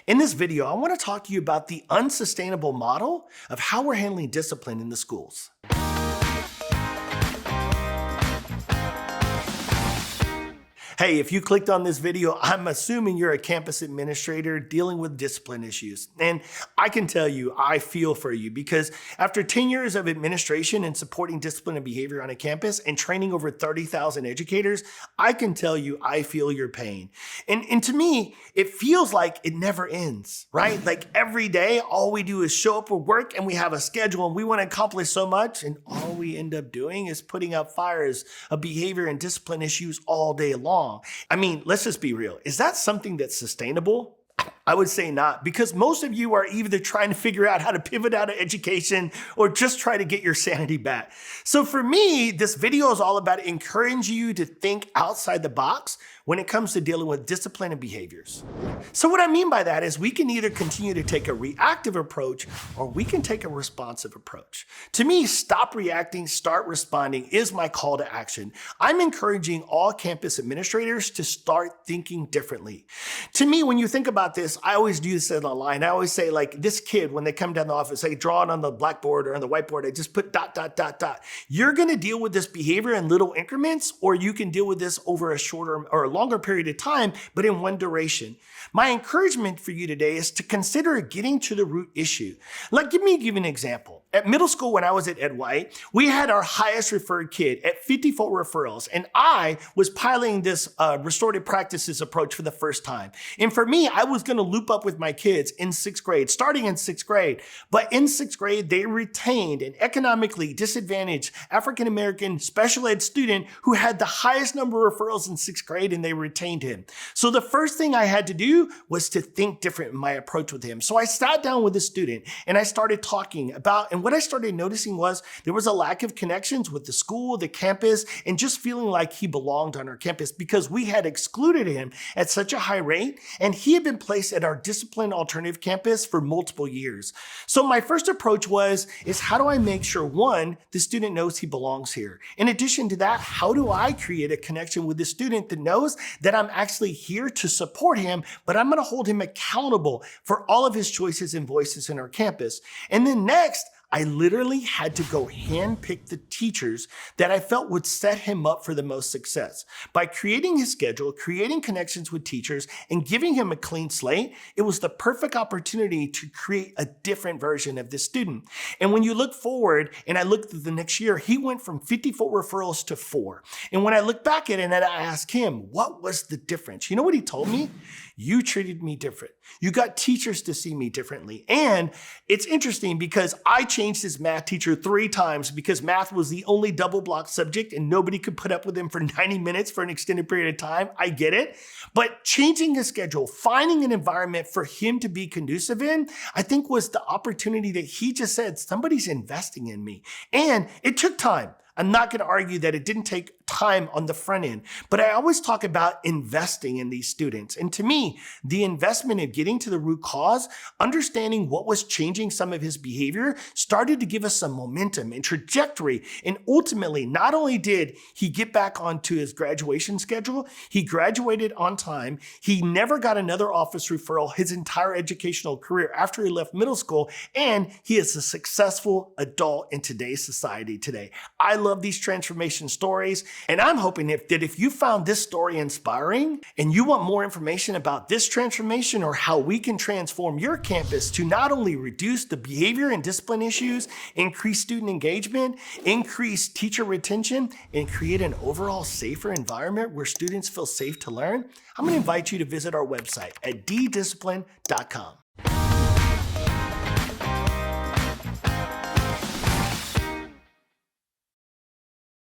In this video, I want to talk to you about the unsustainable model of how we're handling discipline in the schools. Hey, if you clicked on this video, I'm assuming you're a campus administrator dealing with discipline issues. And I can tell you, I feel for you because after 10 years of administration and supporting discipline and behavior on a campus and training over 30,000 educators, I can tell you, I feel your pain. And to me, it feels like it never ends, right? Like every day, all we do is show up for work and we have a schedule and we want to accomplish so much. And all we end up doing is putting out fires of behavior and discipline issues all day long. I mean, let's just be real. Is that something that's sustainable? I would say not, because most of you are either trying to figure out how to pivot out of education or just try to get your sanity back. So for me, this video is all about encouraging you to think outside the box when it comes to dealing with discipline and behaviors. So what I mean by that is we can either continue to take a reactive approach or we can take a responsive approach. To me, stop reacting, start responding is my call to action. I'm encouraging all campus administrators to start thinking differently. To me, when you think about this, I always do this online. I always say like this kid, when they come down the office, they draw it on the blackboard or on the whiteboard, I just put ... You're gonna deal with this behavior in little increments, or you can deal with this over a shorter or a longer period of time, but in one duration. My encouragement for you today is to consider getting to the root issue. Like, give you an example. At middle school, when I was at Ed White, we had our highest referred kid at 54 referrals, and I was piloting this restorative practices approach for the first time. And for me, I was gonna loop up with my kids in 6th grade, starting in 6th grade. But in 6th grade, they retained an economically disadvantaged African-American special ed student who had the highest number of referrals in 6th grade, and they retained him. So the first thing I had to do was to think different in my approach with him. So I sat down with the student and I started talking about, and what I started noticing was there was a lack of connections with the school, the campus, and just feeling like he belonged on our campus because we had excluded him at such a high rate, and he had been placed at our discipline alternative campus for multiple years. So my first approach is how do I make sure, one, the student knows he belongs here? In addition to that, how do I create a connection with the student that knows that I'm actually here to support him, but I'm gonna hold him accountable for all of his choices and voices in our campus? And then next, I literally had to go handpick the teachers that I felt would set him up for the most success. By creating his schedule, creating connections with teachers, and giving him a clean slate, it was the perfect opportunity to create a different version of this student. And when you look forward, and I looked at the next year, he went from 54 referrals to 4. And when I look back at it and I asked him, what was the difference? You know what he told me? You treated me different. You got teachers to see me differently. And it's interesting because I changed his math teacher 3 times because math was the only double block subject and nobody could put up with him for 90 minutes for an extended period of time. I get it. But changing his schedule, finding an environment for him to be conducive in, I think was the opportunity that he just said, somebody's investing in me. And it took time. I'm not going to argue that it didn't take time on the front end, but I always talk about investing in these students. And to me, the investment in getting to the root cause, understanding what was changing some of his behavior, started to give us some momentum and trajectory. And ultimately, not only did he get back onto his graduation schedule, he graduated on time. He never got another office referral his entire educational career after he left middle school. And he is a successful adult in today's society today. I love these transformation stories. And I'm hoping that if you found this story inspiring and you want more information about this transformation or how we can transform your campus to not only reduce the behavior and discipline issues, increase student engagement, increase teacher retention, and create an overall safer environment where students feel safe to learn, I'm going to invite you to visit our website at ddiscipline.com.